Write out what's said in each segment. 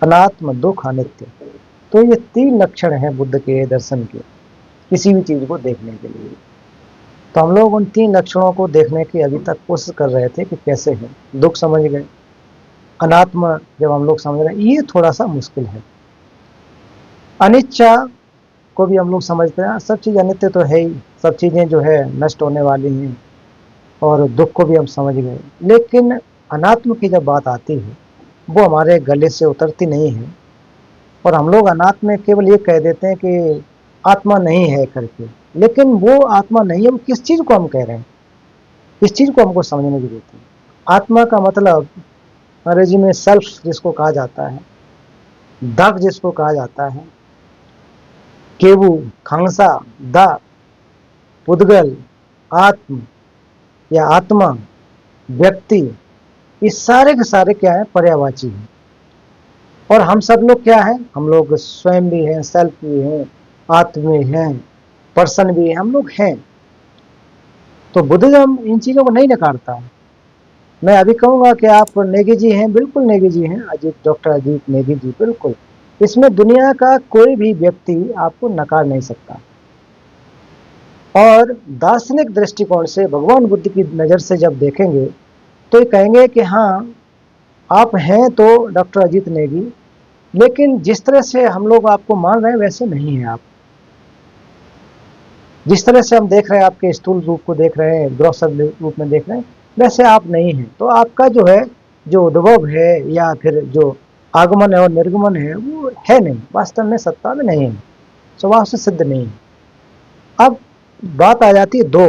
अनात्म, दुख, अनित्य। तो ये 3 लक्षण हैं बुद्ध के दर्शन के, किसी भी चीज को देखने के लिए। तो हम लोग उन 3 लक्षणों को देखने की अभी तक कोशिश कर रहे थे कि कैसे है। दुख समझ गए, अनात्म जब हम लोग समझ रहे हैं ये थोड़ा सा मुश्किल है, अनिच्छा को भी हम लोग समझते हैं, सब चीज अनित्य तो है ही, सब चीजें जो है नष्ट होने वाली हैं, और दुख को भी हम समझ गए। लेकिन अनात्म की जब बात आती है वो हमारे गले से उतरती नहीं है, और हम लोग अनात्म में केवल ये कह देते हैं कि आत्मा नहीं है करके। लेकिन वो आत्मा नहीं है, वो किस चीज को हम कह रहे हैं, इस चीज को हमको समझने की जरूरत है। आत्मा का मतलब अंग्रेजी में सेल्फ जिसको कहा जाता है, दग जिसको कहा जाता है, केवु, खांसा, दा, पुद्गल, आत्म या आत्मा, व्यक्ति, ये सारे के सारे क्या है, पर्यायवाची हैं। और हम सब लोग क्या है, हम लोग स्वयं भी हैं, सेल्फ भी हैं, आत्म भी हैं, पर्सन भी है, हम लोग हैं। तो बुद्धिज्म इन चीजों को नहीं नकारता है। मैं अभी कहूंगा कि आप नेगी जी हैं, बिल्कुल नेगी जी हैं, अजीत, डॉक्टर अजीत नेगी जी, बिल्कुल। इसमें दुनिया का कोई भी व्यक्ति आपको नकार नहीं सकता। और दार्शनिक दृष्टिकोण से भगवान बुद्ध की नज़र से जब देखेंगे तो ये कहेंगे कि हाँ आप हैं तो डॉक्टर अजीत नेगी, लेकिन जिस तरह से हम लोग आपको मान रहे हैं वैसे नहीं है आप। जिस तरह से हम देख रहे हैं, आपके स्थूल रूप को देख रहे हैं, ग्रॉसर रूप में देख रहे हैं, वैसे आप नहीं हैं। तो आपका जो है, जो उद्भव है या फिर जो आगमन है और निर्गमन है, वो है नहीं, वास्तव में सत्ता में नहीं है, स्वभाव से सिद्ध नहीं है। अब बात आ जाती है 2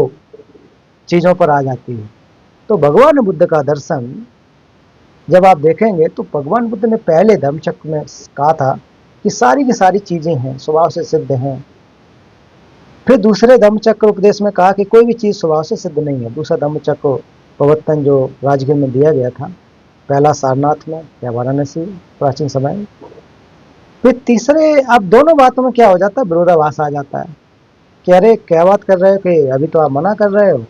चीज़ों पर आ जाती है। तो भगवान बुद्ध का दर्शन जब आप देखेंगे तो भगवान बुद्ध ने पहले धम्मचक्र में कहा था कि सारी की सारी चीज़ें हैं, स्वभाव से सिद्ध हैं। फिर दूसरे धम्मचक्र उपदेश में कहा कि कोई भी चीज़ स्वभाव से सिद्ध नहीं है। दूसरा धम्मचक्र प्रवर्तन जो राजगीर में दिया गया था, पहला सारनाथ में या वाराणसी प्राचीन समय में। फिर तीसरे, अब दोनों बातों में क्या हो जाता है, विरोधाभास आ जाता है कि अरे क्या बात कर रहे हो कि अभी तो आप मना कर रहे हो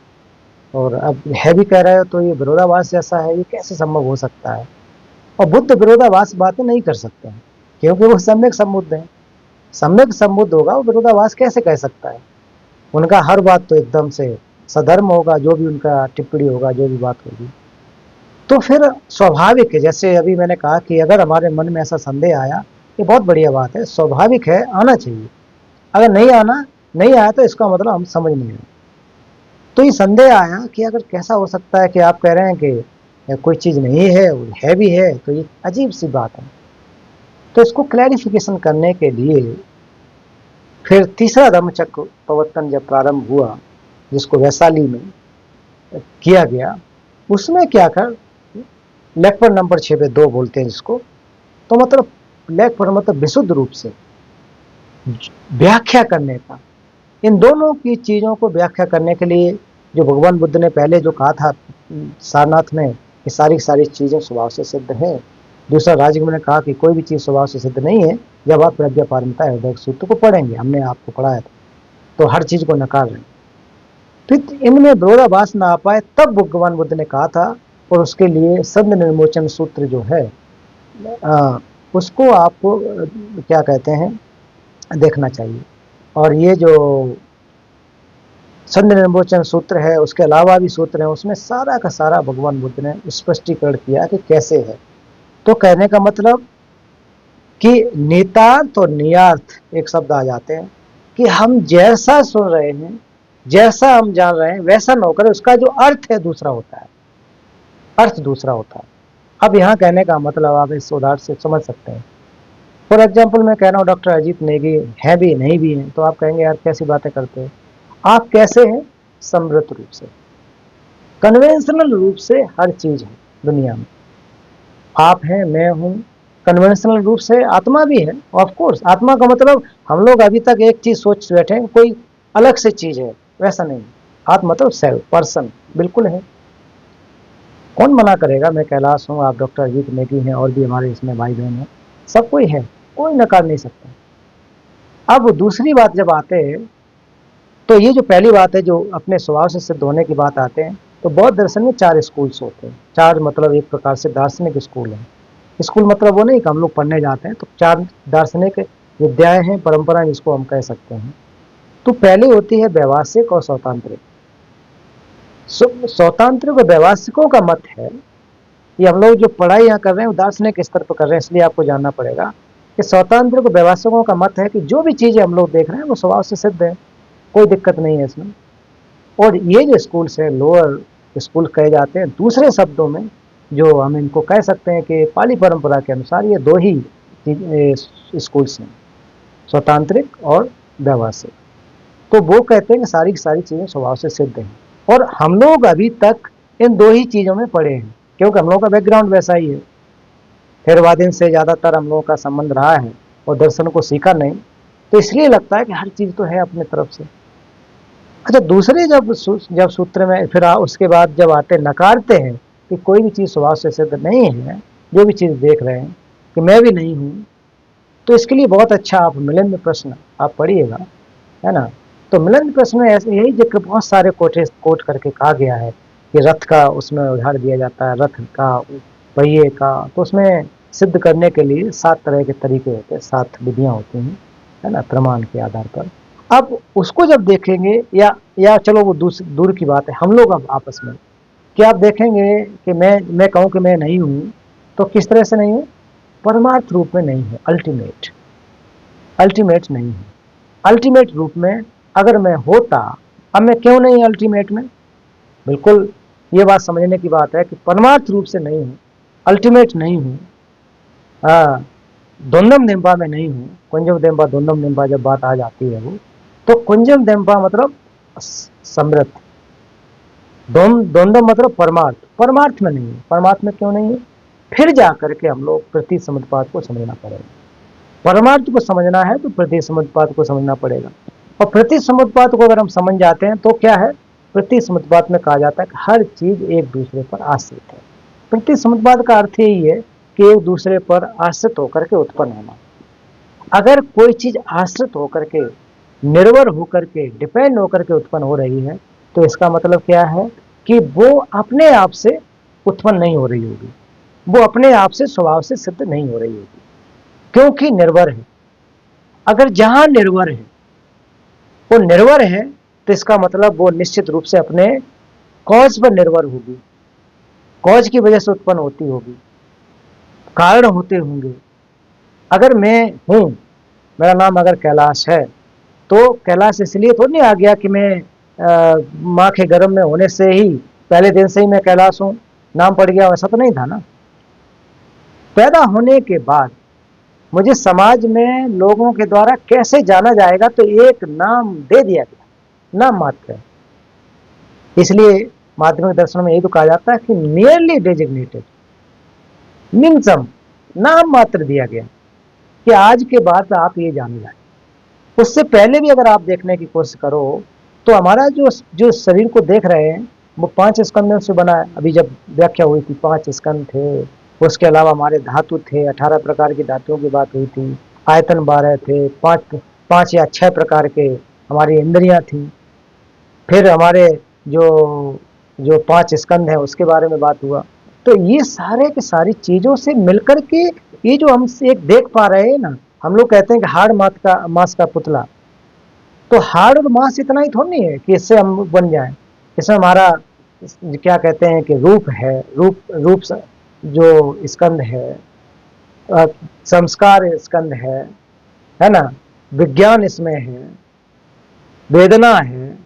और अब है भी कह रहे हो, तो ये विरोधाभास जैसा है, ये कैसे संभव हो सकता है। और बुद्ध विरोधाभास बातें नहीं कर सकते हैं क्योंकि वो सम्यक संबुद्ध है। सम्यक संबुद्ध होगा, वो विरोधाभास कैसे कह सकता है। उनका हर बात तो एकदम से सधर्म होगा, जो भी उनका टिप्पणी होगा, जो भी बात होगी। तो फिर स्वाभाविक है, जैसे अभी मैंने कहा कि अगर हमारे मन में ऐसा संदेह आया, ये बहुत बढ़िया बात है, स्वाभाविक है, आना चाहिए। अगर नहीं आया तो इसका मतलब हम समझ नहीं रहे। तो ये संदेह आया कि अगर कैसा हो सकता है कि आप कह रहे हैं कि कोई चीज़ नहीं है भी है, तो ये अजीब सी बात है। तो इसको क्लैरिफिकेशन करने के लिए फिर तीसरा धम्मचक्र प्रवर्तन जब प्रारंभ हुआ, जिसको वैशाली में किया गया, उसमें क्या कर लेख नंबर 6 पे 2 बोलते हैं जिसको, तो मतलब लेख मतलब विशुद्ध रूप से व्याख्या करने का, इन दोनों की चीज़ों को व्याख्या करने के लिए जो भगवान बुद्ध ने पहले जो कहा था सारनाथ में कि सारी सारी चीज़ें स्वभाव से सिद्ध है। दूसरा राजगीर ने कहा कि कोई भी चीज़ स्वभाव से सिद्ध नहीं है। जब आप प्रज्ञा पारमिता हृदय सूत्र को पढ़ेंगे, हमने आपको पढ़ाया था, तो हर चीज़ को नकार रहे हैं। फिर इनमें विरोधाभास ना आ पाए तब भगवान बुद्ध ने कहा था, और उसके लिए संध निर्मोचन सूत्र जो है उसको आपको क्या कहते हैं, देखना चाहिए। और ये जो संध निर्मोचन सूत्र है, उसके अलावा भी सूत्र है, उसमें सारा का सारा भगवान बुद्ध ने स्पष्टीकरण किया कि कैसे है। तो कहने का मतलब कि नितार्थ और नियार्थ एक शब्द आ जाते हैं कि हम जैसा सुन रहे हैं, जैसा हम जान रहे हैं, वैसा न होकर उसका जो अर्थ है दूसरा होता है, अर्थ दूसरा होता है। अब यहाँ कहने का मतलब आप इस उदाहरण से समझ सकते हैं। फॉर एग्जाम्पल मैं कह रहा हूँ डॉक्टर अजीत नेगी है भी नहीं भी हैं, तो आप कहेंगे यार कैसी बातें करते हैं। आप कैसे हैं, समृद्ध रूप से, कन्वेंशनल रूप से हर चीज है दुनिया में। आप हैं, मैं हूँ, कन्वेंशनल रूप से आत्मा भी है। ऑफ कोर्स आत्मा का मतलब हम लोग अभी तक एक चीज सोच बैठे हैं, कोई अलग से चीज है, वैसा नहीं। आत्मा मतलब सेल्फ, पर्सन बिल्कुल है। कौन मना करेगा, मैं कैलाश हूँ, आप डॉक्टर अजीत नेगी हैं, और भी हमारे इसमें भाई बहन हैं, सब कोई है, कोई नकार नहीं सकता। अब दूसरी बात जब आते हैं, तो ये जो पहली बात है, जो अपने स्वभाव से सिद्ध होने की बात आते हैं, तो बौद्ध दर्शन में 4 स्कूल्स होते हैं। 4 मतलब एक प्रकार से दार्शनिक स्कूल हैं। स्कूल मतलब वो नहीं कि हम लोग पढ़ने जाते हैं। तो 4 दार्शनिक विद्याएं हैं, परंपरा जिसको हम कह सकते हैं। तो पहली होती है व्यवहारिक और सौतांत्रिक। सौतांत्रिक और व्यवहारिकों का मत है, ये हम लोग जो पढ़ाई यहाँ कर रहे हैं वो दार्शनिक स्तर पर कर रहे हैं, इसलिए आपको जानना पड़ेगा कि स्वतंत्र को व्यवसायिकों का मत है कि जो भी चीजें हम लोग देख रहे हैं वो स्वभाव से सिद्ध है, कोई दिक्कत नहीं है इसमें। और ये जो स्कूल्स है लोअर स्कूल कहे जाते हैं, दूसरे शब्दों में जो हम इनको कह सकते हैं कि पाली परंपरा के अनुसार ये दो ही स्कूल्स हैं, स्वतांत्रिक और व्यवसायिक। तो वो कहते हैं कि सारी की सारी चीजें स्वभाव से सिद्ध हैं, और हम लोग अभी तक इन दो ही चीजों में पढ़े हैं, क्योंकि हम लोग का बैकग्राउंड वैसा ही है। थेरवादिन से ज़्यादातर हम लोगों का संबंध रहा है और दर्शन को सीखा नहीं, तो इसलिए लगता है कि हर चीज़ तो है अपने तरफ से। अच्छा, दूसरे जब सूत्र में फिर उसके बाद जब आते नकारते हैं कि कोई भी चीज़ स्वभाव से सिद्ध नहीं है, जो भी चीज़ देख रहे हैं कि मैं भी नहीं हूँ, तो इसके लिए बहुत अच्छा आप मिलिंद प्रश्न आप पढ़िएगा, है ना। तो मिलिंद प्रश्न में ऐसे यही जिक्र बहुत सारे कोट करके कहा गया है कि रथ का उसमें उदाहरण दिया जाता है, रथ का, पहिए का, तो उसमें सिद्ध करने के लिए 7 तरह के तरीके होते हैं, 7 विधियां होती हैं, है ना, प्रमाण के आधार पर। अब उसको जब देखेंगे या चलो वो दूर की बात है, हम लोग अब आपस में कि आप देखेंगे कि मैं कहूँ कि मैं नहीं हूँ, तो किस तरह से नहीं हूँ, परमार्थ रूप में नहीं है, अल्टीमेट नहीं है। अल्टीमेट रूप में अगर मैं होता, अब मैं क्यों नहीं अल्टीमेट में, बिल्कुल ये बात समझने की बात है कि परमार्थ रूप से नहीं हूँ, अल्टीमेट नहीं हूँ, द्वंद्वम देम्बा में नहीं हूँ। कुंजम देम्बा द्वंद्वम देम्बा जब बात आ जाती है वो, तो कुंजम देम्बा मतलब समृद्ध, द्वंद्वम मतलब परमार्थ में नहीं है। परमार्थ में क्यों नहीं है, फिर जा करके हम लोग प्रति समुत्पाद को समझना पड़ेगा। परमार्थ को समझना है तो प्रति समुत्पाद को समझना पड़ेगा, और प्रति समुत्पाद को अगर हम समझ जाते हैं तो क्या है, प्रति समुत्पाद में कहा जाता है कि हर चीज एक दूसरे पर आश्रित है। प्रति समुत्पाद का अर्थ यही है कि एक दूसरे पर आश्रित होकर के उत्पन्न होना। अगर कोई चीज आश्रित होकर के, निर्भर होकर के, डिपेंड होकर के उत्पन्न हो रही है, तो इसका मतलब क्या है कि वो अपने आप से उत्पन्न नहीं हो रही होगी, वो अपने आप से स्वभाव से सिद्ध नहीं हो रही होगी, क्योंकि निर्भर है। अगर जहां निर्भर है, वो निर्भर है, तो इसका मतलब वो निश्चित रूप से अपने कॉज पर निर्भर होगी, कॉज की वजह से उत्पन्न होती होगी, कारण होते होंगे। अगर मैं हूं, मेरा नाम अगर कैलाश है, तो कैलाश इसलिए तो नहीं आ गया कि मैं माँ के गर्भ में होने से ही पहले दिन से ही मैं कैलाश हूं, नाम पड़ गया, वैसा तो नहीं था ना। पैदा होने के बाद मुझे समाज में लोगों के द्वारा कैसे जाना जाएगा, तो एक नाम दे दिया गया, नाम मात्र है। इसलिए माध्यमिक दर्शन में यही तो कहा जाता है कि नियरली डेजिग्नेटेड, निम्नतम नाम मात्र दिया गया कि आज के बाद आप ये जान जाए। उससे पहले भी अगर आप देखने की कोशिश करो तो हमारा जो शरीर को देख रहे हैं वो 5 स्कंदों से बना है। अभी जब व्याख्या हुई थी 5 स्कंद थे, उसके अलावा हमारे धातु थे, 18 प्रकार की धातुओं की बात हुई थी, आयतन 12 थे, 5 या 6 प्रकार के हमारी इंद्रियां थी, फिर हमारे जो 5 स्कंद है उसके बारे में बात हुआ। तो ये सारे के सारी चीजों से मिलकर के ये जो हम एक देख पा रहे हैं ना, हम लोग कहते हैं कि हाड़ मांस का पुतला, तो हाड़ और मांस इतना ही थोड़ी है कि इससे हम बन जाएं। इसमें हमारा क्या कहते हैं कि रूप है, रूप जो स्कंद है, संस्कार स्कंद है ना, विज्ञान इसमें है, वेदना है।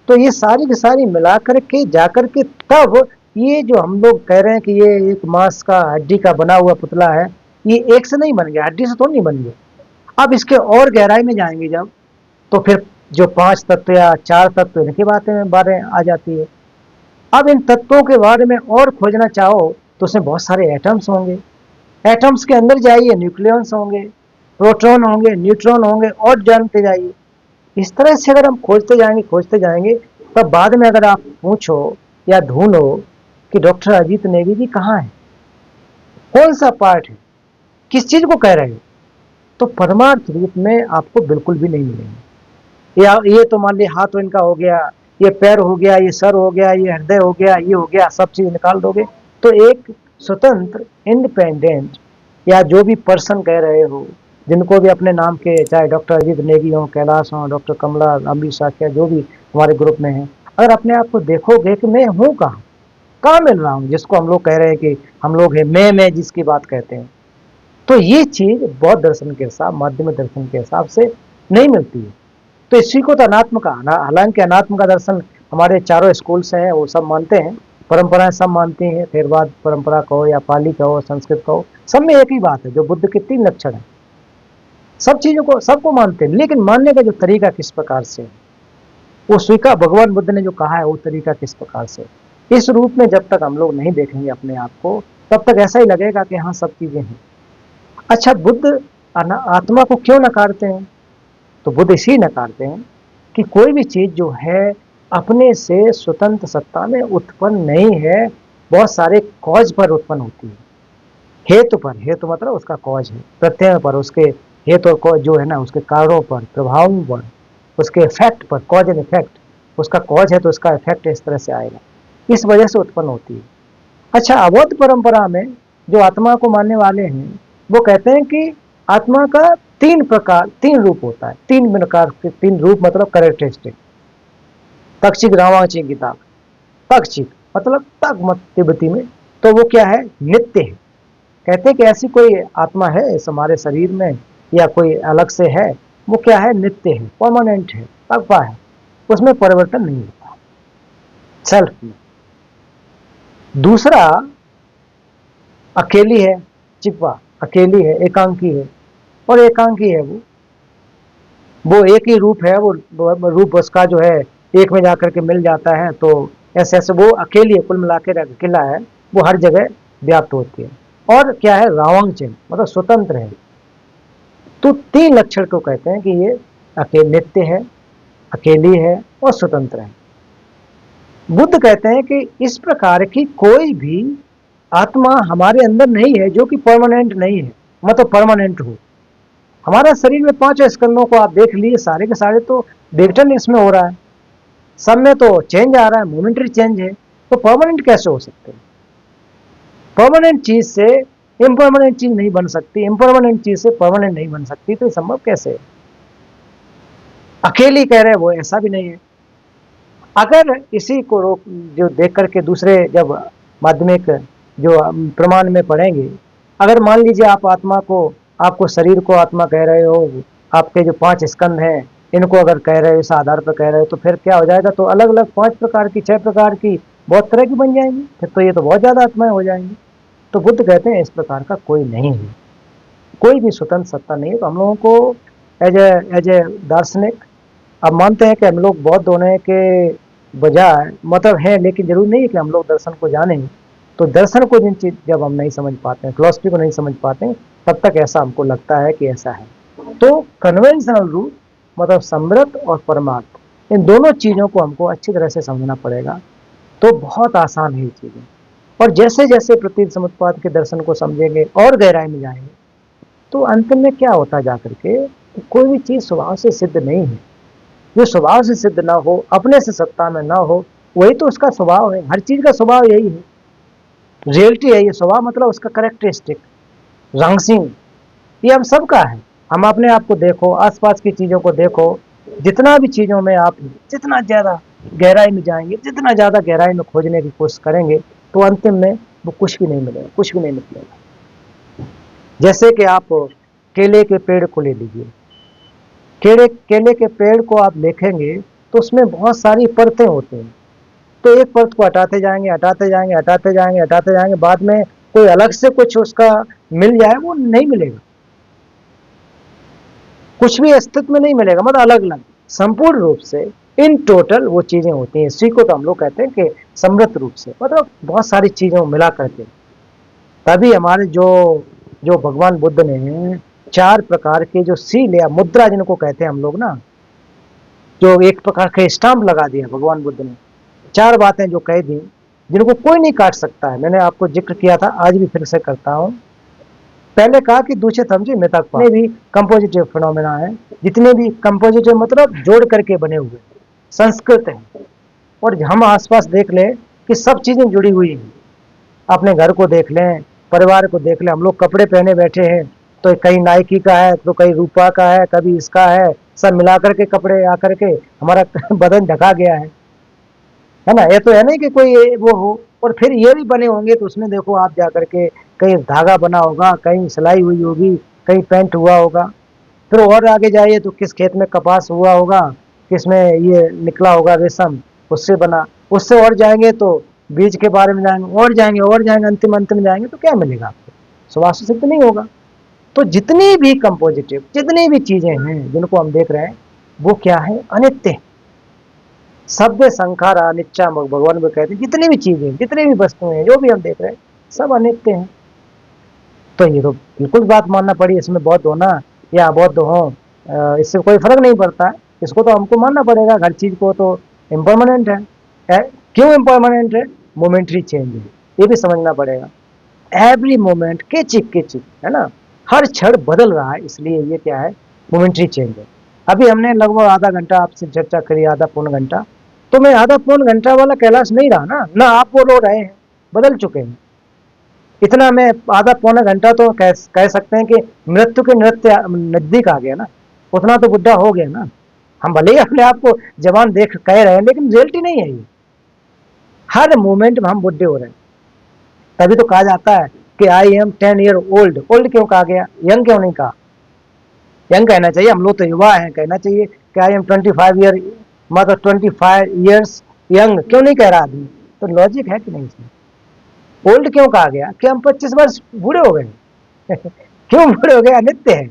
तो ये सारी की सारी मिलाकर के जाकर के तब ये जो हम लोग कह रहे हैं कि ये एक मांस का हड्डी का बना हुआ पुतला है, ये एक से नहीं बन गया, हड्डी से तो नहीं बन गया। अब इसके और गहराई में जाएंगे जब, तो फिर जो 5 तत्व या 4 तत्व इनके बारे आ जाती है। अब इन तत्वों के बारे में और खोजना चाहो तो उसमें बहुत सारे एटम्स होंगे, एटम्स के अंदर जाइए न्यूक्लियस होंगे, प्रोटॉन होंगे, न्यूट्रॉन होंगे, और जानते जाइए। इस तरह से अगर हम खोजते जाएंगे तब बाद में अगर आप पूछो या ढूंढो कि डॉक्टर अजीत नेगी जी कहाँ है, कौन सा पार्ट है, किस चीज को कह रहे हो, तो परमार्थ रूप में आपको बिल्कुल भी नहीं मिलेंगे। या ये तो मान लिया हाथ इनका हो गया, ये पैर हो गया, ये सर हो गया, ये हृदय हो गया, ये हो गया, सब चीज निकाल दोगे तो एक स्वतंत्र, इंडिपेंडेंट, या जो भी पर्सन कह रहे हो, जिनको भी अपने नाम के, चाहे डॉक्टर अजीत नेगी हो, कैलाश हो, डॉक्टर कमला, अम्बी साख्या, जो भी हमारे ग्रुप में है, अगर अपने आप को देखोगे कि मैं हूँ कहाँ, कहाँ मिल रहा हूँ, जिसको हम लोग कह रहे हैं कि हम लोग हैं, मैं जिसकी बात कहते हैं, तो ये चीज बौद्ध दर्शन के हिसाब, माध्यमिक दर्शन के हिसाब से नहीं मिलती है। तो इसी को तो अनात्म का, हालांकि अनात्म का दर्शन हमारे चारों स्कूल से है, वो सब मानते हैं, परंपराएं सब मानती हैं, थेरवाद परंपरा कहो या पाली कहो, संस्कृत कहो, सब में एक ही बात है, जो बुद्ध के 3 लक्षण है, सब चीजों को सबको मानते हैं, लेकिन मानने का जो तरीका किस प्रकार से, वो स्वीकार, भगवान बुद्ध ने जो कहा है वो तरीका किस प्रकार से, इस रूप में जब तक हम लोग नहीं देखेंगे अपने आप को, तब तक ऐसा ही लगेगा कि हाँ सब चीजें हैं। अच्छा, बुद्ध आत्मा को क्यों नकारते हैं? तो बुद्ध इसी नकारते हैं कि कोई भी चीज जो है अपने से स्वतंत्र सत्ता में उत्पन्न नहीं है, बहुत सारे कॉज पर उत्पन्न होती है, हेतु पर, हेतु मतलब उसका कॉज है, प्रत्यय पर, उसके हेतु और कॉज जो है ना, उसके कारणों पर, प्रभावों पर, उसके इफेक्ट पर, कॉज एंड इफेक्ट, उसका कॉज है तो उसका इफेक्ट इस तरह से आएगा, इस वजह से उत्पन्न होती है। अच्छा, अबौद्ध परंपरा में जो आत्मा को मानने वाले हैं, वो कहते हैं कि आत्मा का 3 प्रकार, 3 रूप होता है, 3 प्रकार के, 3 रूप मतलब कैरेक्टरिस्टिक। तक्षिक रावाची गीता, तक्षिक मतलब तक मत तिब्बती में, तो वो क्या है, नित्य है। कहते हैं कि ऐसी कोई आत्मा है इस हमारे शरीर में या कोई अलग से है, वो क्या है, नित्य है, परमानेंट है, तकवा है, उसमें परिवर्तन नहीं होता, सेल्फ में। दूसरा अकेली है, चिपवा, अकेली है, एकांकी है, और एकांकी है वो एक ही रूप है, वो रूप उसका जो है एक में जाकर के मिल जाता है, तो ऐसे ऐसे वो अकेली है, कुल मिला के अकेला है, वो हर जगह व्याप्त होती है। और क्या है, रावंगचन मतलब स्वतंत्र है। तो 3 लक्षण को कहते हैं कि ये अकेले, नित्य है, अकेली है और स्वतंत्र है। बुद्ध कहते हैं कि इस प्रकार की कोई भी आत्मा हमारे अंदर नहीं है जो कि परमानेंट नहीं है, मतलब परमानेंट हो। हमारा शरीर में 5 स्कंदों को आप देख लिए, सारे के सारे तो विघटन इसमें हो रहा है, सब में तो चेंज आ रहा है, मोमेंटरी चेंज है, तो परमानेंट कैसे हो सकते हैं? परमानेंट चीज से इम्परमानेंट चीज नहीं बन सकती, इम्परमानेंट चीज से परमानेंट नहीं बन सकती, तो ये संभव कैसे है? अकेली कह रहे हैं वो, ऐसा भी नहीं है। अगर इसी को रोक जो देख करके दूसरे जब माध्यमिक जो प्रमाण में पढ़ेंगे, अगर मान लीजिए आप आत्मा को, आपको शरीर को आत्मा कह रहे हो, आपके जो 5 स्कंद हैं इनको अगर कह रहे हो, इस आधार पर कह रहे हो, तो फिर क्या हो जाएगा, तो अलग अलग 5 प्रकार की, 6 प्रकार की, बहुत तरह की बन जाएंगी, फिर तो ये तो बहुत ज्यादा आत्माएं हो जाएंगी। तो बुद्ध कहते हैं इस प्रकार का कोई नहीं है, कोई भी स्वतंत्र सत्ता नहीं है। तो हम लोगों को एज ए दार्शनिक अब मानते हैं कि हम लोग बौद्ध होने के बजाय, मतलब है, लेकिन जरूरी नहीं है कि हम लोग दर्शन को जाने। तो दर्शन को जिन चीज जब हम नहीं समझ पाते हैं, फिलोसफी को नहीं समझ पाते हैं, तब तक ऐसा हमको लगता है कि ऐसा है। तो कन्वेंशनल रूप मतलब समृद्ध और परमार्थ, इन दोनों चीजों को हमको अच्छी तरह से समझना पड़ेगा, तो बहुत आसान है ये चीजें। और जैसे जैसे प्रतीत समुत्पाद के दर्शन को समझेंगे और गहराई में जाएंगे, तो अंत में क्या होता जाकर के, तो कोई भी चीज स्वभाव से सिद्ध नहीं है। जो स्वभाव से सिद्ध ना हो, अपने से सत्ता में ना हो, वही तो उसका स्वभाव है। हर चीज का स्वभाव यही है, रियलिटी है ये। स्वभाव मतलब उसका कैरेक्टरिस्टिक, रंगसिंग, ये हम सबका है। हम अपने आप को देखो, आसपास की चीजों को देखो, जितना भी चीजों में आप जितना ज्यादा गहराई में जाएंगे, जितना ज्यादा गहराई में खोजने की कोशिश करेंगे, तो अंतिम में वो कुछ भी नहीं मिलेगा, कुछ भी नहीं निकलेगा। जैसे कि आप केले के पेड़ को ले लीजिए, केले के पेड़ को आप देखेंगे तो उसमें बहुत सारी परतें होती हैं, तो एक परत को हटाते जाएंगे, हटाते जाएंगे, हटाते जाएंगे, हटाते जाएंगे, बाद में कोई अलग से कुछ उसका मिल जाए, वो नहीं मिलेगा, कुछ भी अस्तित्व में नहीं मिलेगा, मतलब अलग अलग, संपूर्ण रूप से इन टोटल वो चीजें होती हैं। इसी को तो हम लोग कहते हैं कि समृद्ध रूप से, मतलब बहुत सारी चीजों मिला करके। तभी हमारे जो जो भगवान बुद्ध ने 4 प्रकार के जो सील या मुद्रा जिनको कहते हैं हम लोग ना, जो एक प्रकार का स्टाम्प लगा दिया भगवान बुद्ध ने, 4 बातें जो कह दी, जिनको कोई नहीं काट सकता है। मैंने आपको जिक्र किया था, आज भी फिर से करता हूँ। पहले कहा कि दूषित समझे मिथक, जितने भी कंपोजिटिव फिनोमेना है, जितने भी कंपोजिटिव मतलब जोड़ करके बने हुए संस्कृत है, और हम आसपास देख ले कि सब चीजें जुड़ी हुई हैं। अपने घर को देख लें, परिवार को देख लें। हम लोग कपड़े पहने बैठे हैं तो कहीं नाइकी का है तो कहीं रूपा का है, कभी इसका है, सब मिला करके कपड़े आकर के हमारा बदन ढका गया है ना। ये तो है नहीं कि कोई वो हो। और फिर ये भी बने होंगे तो उसमें देखो आप जा करके कहीं धागा बना होगा, कहीं सिलाई हुई होगी, कहीं पेंट हुआ होगा। फिर और आगे जाइए तो किस खेत में कपास हुआ होगा, किस में ये निकला होगा रेशम, उससे बना। उससे और जाएंगे तो बीज के बारे में जाएंगे, और जाएंगे, अंतिम अंतिम जाएंगे तो क्या मिलेगा आपको? सुभाष से सिद्ध नहीं होगा। तो जितनी भी कंपोजिटिव, जितनी भी चीजें हैं जिनको हम देख रहे हैं, वो क्या है? अनित्य है। सभ्य संखार अनिच्चा, भगवान को कहते हैं जितनी भी चीजें, जितनी भी वस्तुएं हैं, जो भी हम देख रहे हैं, सब अनित्य हैं। तो ये तो बिल्कुल बात मानना पड़ी। इसमें बौद्ध होना या अबौद्ध हो, इससे कोई फर्क नहीं पड़ता है। इसको तो हमको मानना पड़ेगा, हर चीज को तो इम्परमानेंट है। क्यों इम्परमानेंट है? मोमेंट्री चेंज है, ये भी समझना पड़ेगा। एवरी मोमेंट के चिक है ना, हर क्षण बदल रहा है, इसलिए ये क्या है? मोमेंट्री चेंज है। अभी हमने लगभग आधा घंटा आपसे चर्चा करी, आधा पौन घंटा। तो मैं आधा पौन घंटा वाला कैलाश नहीं रहा ना, ना आप वो रो रहे हैं, बदल चुके हैं। इतना मैं आधा पौना घंटा तो कह सकते हैं कि मृत्यु के नृत्य नजदीक आ गया ना, उतना तो बुढ़ा हो गया ना। हम भले ही अपने आप को जवान देख कह रहे हैं, लेकिन रियलिटी नहीं है ये। हर मोमेंट में हम बुढ़े हो रहे हैं। तभी तो कहा जाता है कि I am 10 year old. Old क्यों कहा गया? यंग क्यों नहीं कहा? यंग कहना चाहिए, हम लोग तो युवा हैं, कहना चाहिए कि आई एम 25 ईयर, मतलब 25 ईयर्स यंग क्यों नहीं कह रहा आदमी? तो लॉजिक है कि नहीं इसमें? ओल्ड क्यों कहा गया? कि हम 25 वर्ष बूढ़े हो गए। क्यों बूढ़े हो गए? अनित्य है।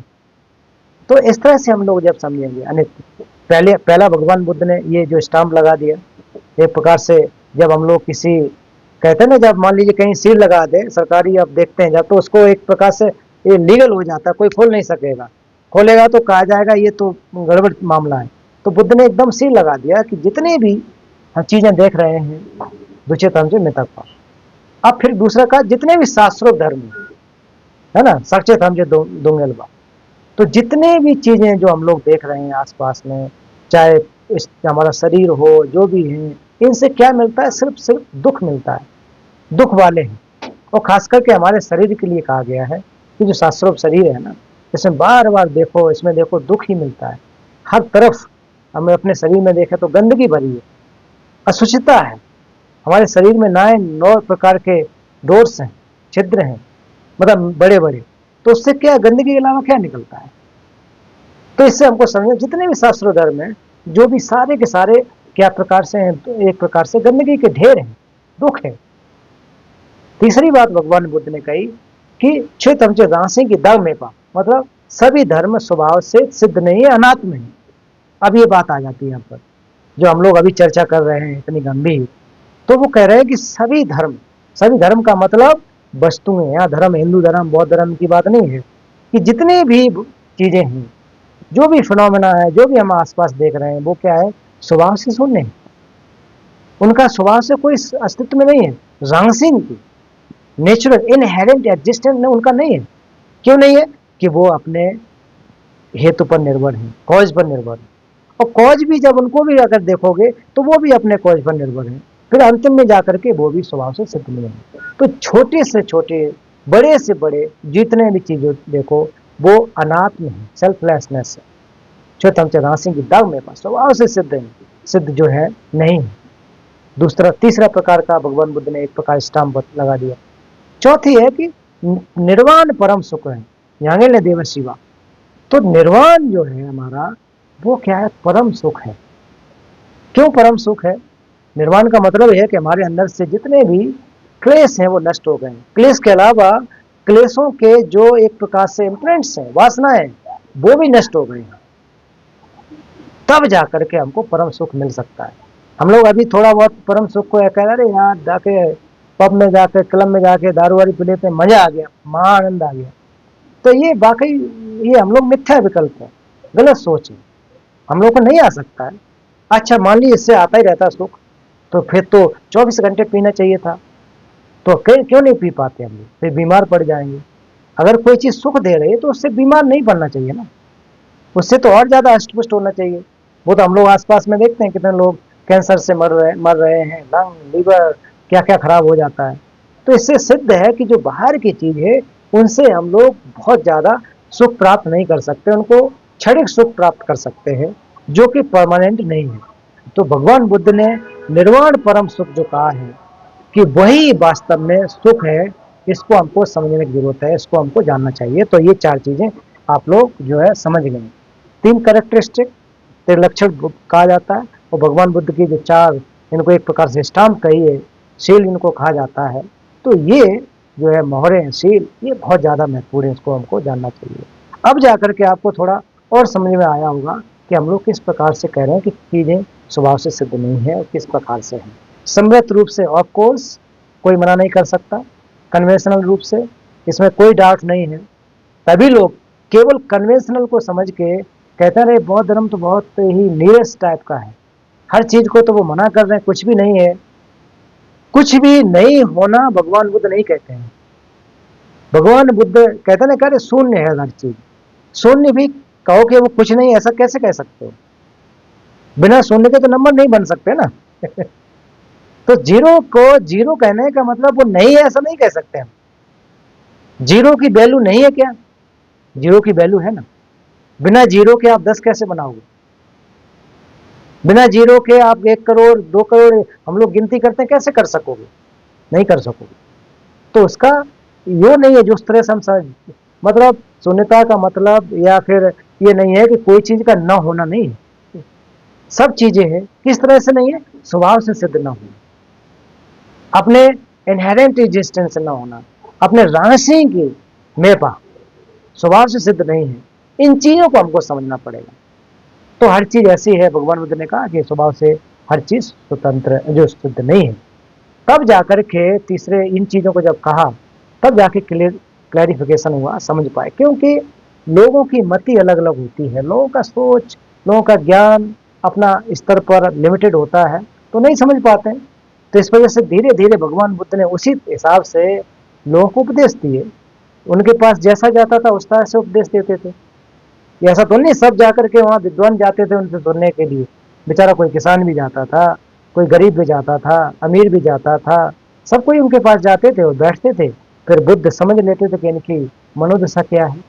तो इस तरह से हम लोग जब समझेंगे अनित्य, पहला भगवान बुद्ध ने ये जो स्टाम्प लगा दिया, एक प्रकार से जब हम लोग किसी, कहते हैं ना, जब मान लीजिए कहीं सील लगा दे सरकारी, आप देखते हैं जब, तो उसको एक प्रकार से ये लीगल हो जाता है, कोई खोल नहीं सकेगा। खोलेगा तो कहा जाएगा ये तो गड़बड़ मामला है। तो बुद्ध ने एकदम सील लगा दिया कि जितनी भी हम चीजें देख रहे हैं, दुचित हमसे मितक पा। अब फिर दूसरा कहा, जितने भी शास्त्रों धर्म है ना, सचेत हमसे दुंगलबा। तो जितने भी चीजें जो हम लोग देख रहे हैं आसपास में, चाहे हमारा शरीर हो, जो भी है, इनसे क्या मिलता है? सिर्फ सिर्फ दुख मिलता है। दुख वाले हैं। और खास करके हमारे शरीर के लिए कहा गया है कि जो शास्त्रों शरीर है ना, इसमें बार बार देखो, इसमें देखो दुख ही मिलता है। हर तरफ हमें अपने शरीर में देखें तो गंदगी भरी है, अशुचिता है। हमारे शरीर में 9 प्रकार के डोर्स हैं, छिद्र हैं, मतलब बड़े बड़े। तो उससे क्या, गंदगी के अलावा क्या निकलता है? तो इससे हमको समझना, जितने भी शास्त्र धर्म है, जो भी सारे के सारे क्या प्रकार से हैं? तो एक प्रकार से गंदगी के ढेर हैं, दुख है। तीसरी बात भगवान बुद्ध ने कही कि चित हमसे राशि की दम में पा, मतलब सभी धर्म स्वभाव से सिद्ध नहीं है, अनात्म है। अब ये बात आ जाती है यहाँ पर, जो हम लोग अभी चर्चा कर रहे हैं इतनी गंभीर। तो वो कह रहे हैं कि सभी धर्म का मतलब वस्तुएं, यहाँ धर्म हिंदू धर्म बौद्ध धर्म की बात नहीं है, कि जितनी भी चीजें हैं, जो भी फिनोमेना है, जो भी हम आसपास देख रहे हैं, वो क्या है? स्वभाव से शून्य है। उनका स्वभाव से कोई अस्तित्व में नहीं है। रांसिंग की नेचुरल इनहेरेंट एग्जिस्टेंस में उनका नहीं है। क्यों नहीं है? कि वो अपने हेतु पर निर्भर है, कॉज पर निर्भर है। और कॉज भी जब उनको भी अगर देखोगे तो वो भी अपने कॉज पर निर्भर है। फिर अंतिम में जाकर के वो भी स्वभाव से सिद्ध नहीं है। तो छोटे से छोटे, बड़े से बड़े जितने भी चीजें देखो, वो अनात्म है, सेल्फलेसनेस है। जो राशि की दाग में पास स्वभाव से सिद्ध जो है नहीं है। तीसरा प्रकार का भगवान बुद्ध ने एक प्रकार स्टाम्प लगा दिया। चौथी है कि निर्वाण परम सुख है, यांगे ने देव शिवा। तो निर्वाण जो है हमारा, वो क्या है? परम सुख है। क्यों परम सुख है? निर्वाण का मतलब है कि हमारे अंदर से जितने भी क्लेश हैं वो नष्ट हो गए। क्लेश के अलावा क्लेशों के जो एक प्रकार से इम्प्रिंट्स हैं, वासनाएं, वो भी नष्ट हो गई। तब जाकर के हमको परम सुख मिल सकता है। हम लोग अभी थोड़ा बहुत परम सुख को कह रहे यार, जाके पब में जाके, क्लब में जाके दारू वारी पी लेते, मजा आ गया, महाआनंद आ गया। तो ये वाकई ये हम लोग मिथ्या विकल्प है, गलत सोच है। हम लोग को नहीं आ सकता है। अच्छा मान लीजिए इससे आता ही रहता सुख, तो फिर तो 24 घंटे पीना चाहिए था। तो क्यों नहीं पी पाते हम लोग? फिर बीमार पड़ जाएंगे। अगर कोई चीज सुख दे रही है तो उससे बीमार नहीं पड़ना चाहिए ना, उससे तो और ज्यादा हष्टपुष्ट होना चाहिए। वो तो हम लोग आसपास में देखते हैं कितने लोग कैंसर से मर रहे हैं, लंग, लीवर, क्या क्या खराब हो जाता है। तो इससे सिद्ध है कि जो बाहर की चीज है उनसे हम लोग बहुत ज्यादा सुख प्राप्त नहीं कर सकते, उनको क्षणिक सुख प्राप्त कर सकते हैं जो कि परमानेंट नहीं है। तो भगवान बुद्ध ने निर्वाण परम सुख जो कहा है कि वही वास्तव में सुख है, इसको हमको समझने की जरूरत है, इसको हमको जानना चाहिए। तो ये चार चीजें आप लोग जो है समझ गए। तीन कैरेक्टरिस्टिक, त्रिलक्षण कहा जाता है, और भगवान बुद्ध की जो चार, इनको एक प्रकार से स्टाम्प कही है, शील इनको कहा जाता है। तो ये जो है मोहरे हैं शील, ये बहुत ज़्यादा महत्वपूर्ण है, इसको हमको जानना चाहिए। अब जाकर के आपको थोड़ा और समझ में आया होगा कि हम लोग किस प्रकार से कह रहे हैं कि चीज़ें स्वभाव से सिद्ध नहीं है और किस प्रकार से है। सम्यक रूप से ऑफ कोर्स कोई मना नहीं कर सकता, कन्वेंशनल रूप से इसमें कोई डाउट नहीं है। तभी लोग केवल कन्वेंशनल को समझ के कहते रहे बौद्ध धर्म तो बहुत ही नीरस टाइप का है, हर चीज को तो वो मना कर रहे हैं, कुछ भी नहीं है। कुछ भी नहीं होना भगवान बुद्ध नहीं कहते हैं। भगवान बुद्ध कहते ना, कह रहे शून्य है हर चीज। शून्य भी कहो कि वो कुछ नहीं, ऐसा कैसे कह सकते हो? बिना शून्य के तो नंबर नहीं बन सकते ना। तो जीरो को जीरो कहने का मतलब वो नहीं है ऐसा नहीं कह सकते हम। जीरो की वैल्यू नहीं है क्या? जीरो की वैल्यू है ना। बिना जीरो के आप 10 कैसे बनाओगे? बिना जीरो के आप 1 करोड़ 2 करोड़ हम लोग गिनती करते हैं, कैसे कर सकोगे? नहीं कर सकोगे। तो उसका यो नहीं है जो उस तरह से हम समझ, मतलब शून्यता का मतलब या फिर ये नहीं है कि कोई चीज का न होना नहीं है। सब चीजें हैं, किस तरह से नहीं है? स्वभाव से सिद्ध न होना, अपने इनहेरेंट एग्जिस्टेंस से न होना, अपने राशि की मेपा स्वभाव से सिद्ध नहीं है। इन चीजों को हमको समझना पड़ेगा। तो हर चीज ऐसी है, भगवान बुद्ध ने कहा कि स्वभाव से हर चीज स्वतंत्र जो सिद्ध नहीं है। तब जाकर के तीसरे इन चीजों को जब कहा, तब जाके क्लैरिफिकेशन हुआ, समझ पाए। क्योंकि लोगों की मति अलग अलग होती है, लोगों का सोच, लोगों का ज्ञान अपना स्तर पर लिमिटेड होता है, तो नहीं समझ पाते हैं। तो इस वजह से धीरे धीरे भगवान बुद्ध ने उसी हिसाब से लोगों को उपदेश दिए। उनके पास जैसा जाता था उस तरह से उपदेश देते थे। ऐसा तो नहीं सब जाकर के वहाँ विद्वान जाते थे उनसे सुनने के लिए। बेचारा कोई किसान भी जाता था, कोई गरीब भी जाता था, अमीर भी जाता था, सब कोई उनके पास जाते थे और बैठते थे। फिर बुद्ध समझ लेते थे कि इनकी मनोदशा क्या है।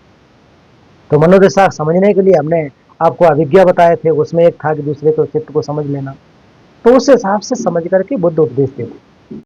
तो मनोदशा समझने के लिए हमने आपको अभिज्ञा बताए थे, उसमें एक था कि दूसरे को चित्त को समझ लेना। तो उस हिसाब से समझ करके बुद्ध उपदेश देते।